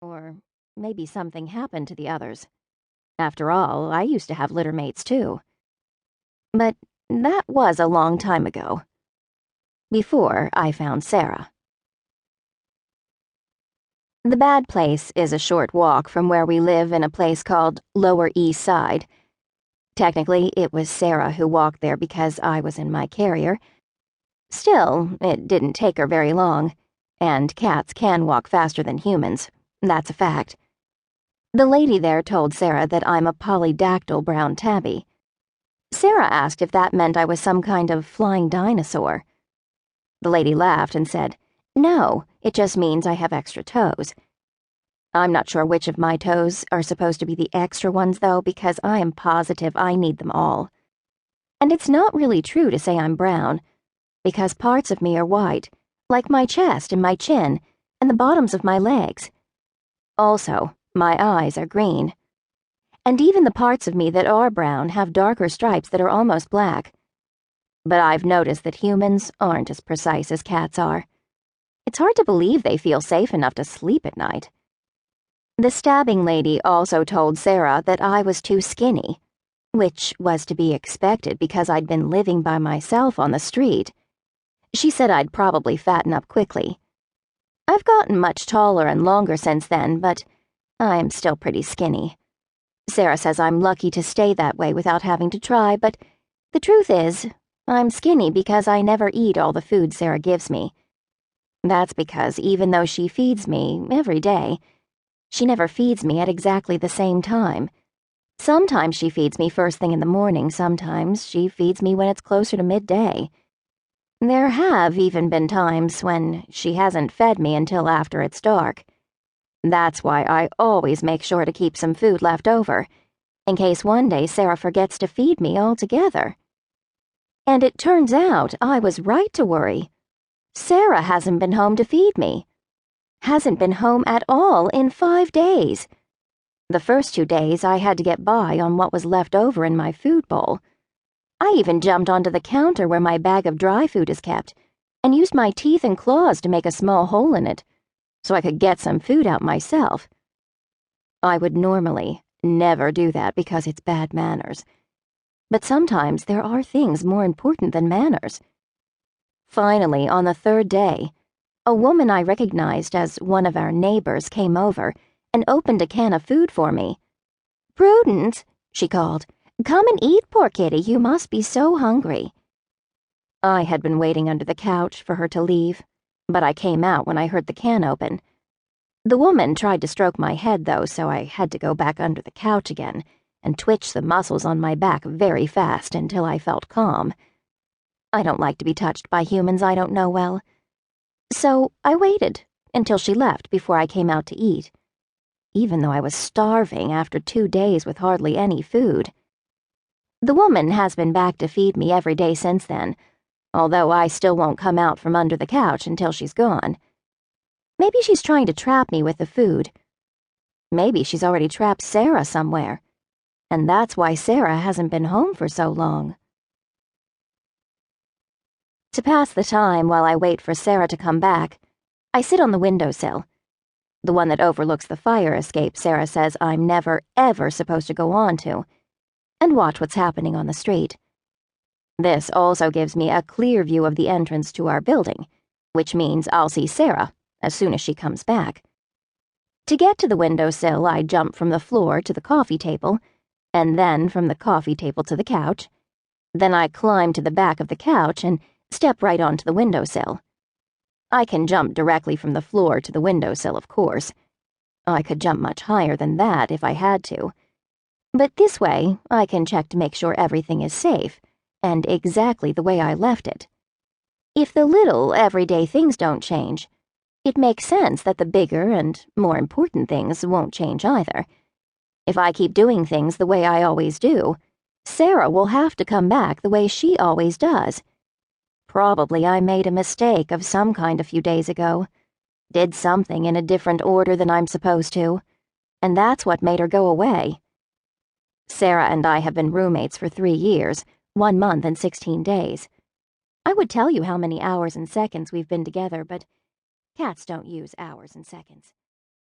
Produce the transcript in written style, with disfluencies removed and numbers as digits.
Or maybe something happened to the others. After all, I used to have litter mates too. But that was a long time ago, before I found Sarah. The bad place is a short walk from where we live in a place called Lower East Side. Technically, it was Sarah who walked there because I was in my carrier. Still, it didn't take her very long, and cats can walk faster than humans. That's a fact. The lady there told Sarah that I'm a polydactyl brown tabby. Sarah asked if that meant I was some kind of flying dinosaur. The lady laughed and said, "No, it just means I have extra toes." I'm not sure which of my toes are supposed to be the extra ones, though, because I am positive I need them all. And it's not really true to say I'm brown, because parts of me are white, like my chest and my chin, and the bottoms of my legs. Also, my eyes are green. And even the parts of me that are brown have darker stripes that are almost black. But I've noticed that humans aren't as precise as cats are. It's hard to believe they feel safe enough to sleep at night. The stabbing lady also told Sarah that I was too skinny, which was to be expected because I'd been living by myself on the street. She said I'd probably fatten up quickly. I've gotten much taller and longer since then, but I'm still pretty skinny. Sarah says I'm lucky to stay that way without having to try, but the truth is, I'm skinny because I never eat all the food Sarah gives me. That's because even though she feeds me every day, she never feeds me at exactly the same time. Sometimes she feeds me first thing in the morning, sometimes she feeds me when it's closer to midday. There have even been times when she hasn't fed me until after it's dark. That's why I always make sure to keep some food left over, in case one day Sarah forgets to feed me altogether. And it turns out I was right to worry. Sarah hasn't been home to feed me. Hasn't been home at all in 5 days. The first 2 days I had to get by on what was left over in my food bowl. I even jumped onto the counter where my bag of dry food is kept and used my teeth and claws to make a small hole in it so I could get some food out myself. I would normally never do that because it's bad manners. But sometimes there are things more important than manners. Finally, on the 3rd day, a woman I recognized as one of our neighbors came over and opened a can of food for me. "Prudence," she called, "come and eat, poor kitty, you must be so hungry." I had been waiting under the couch for her to leave, but I came out when I heard the can open. The woman tried to stroke my head, though, so I had to go back under the couch again and twitch the muscles on my back very fast until I felt calm. I don't like to be touched by humans I don't know well. So I waited until she left before I came out to eat, even though I was starving after 2 days with hardly any food. The woman has been back to feed me every day since then, although I still won't come out from under the couch until she's gone. Maybe she's trying to trap me with the food. Maybe she's already trapped Sarah somewhere, and that's why Sarah hasn't been home for so long. To pass the time while I wait for Sarah to come back, I sit on the windowsill, the one that overlooks the fire escape Sarah says I'm never, ever supposed to go on to, and watch what's happening on the street. This also gives me a clear view of the entrance to our building, which means I'll see Sarah as soon as she comes back. To get to the windowsill, I jump from the floor to the coffee table, and then from the coffee table to the couch. Then I climb to the back of the couch and step right onto the windowsill. I can jump directly from the floor to the windowsill, of course. I could jump much higher than that if I had to. But this way, I can check to make sure everything is safe, and exactly the way I left it. If the little, everyday things don't change, it makes sense that the bigger and more important things won't change either. If I keep doing things the way I always do, Sarah will have to come back the way she always does. Probably I made a mistake of some kind a few days ago, did something in a different order than I'm supposed to, and that's what made her go away. Sarah and I have been roommates for 3 years, 1 month and 16 days. I would tell you how many hours and seconds we've been together, but cats don't use hours and seconds.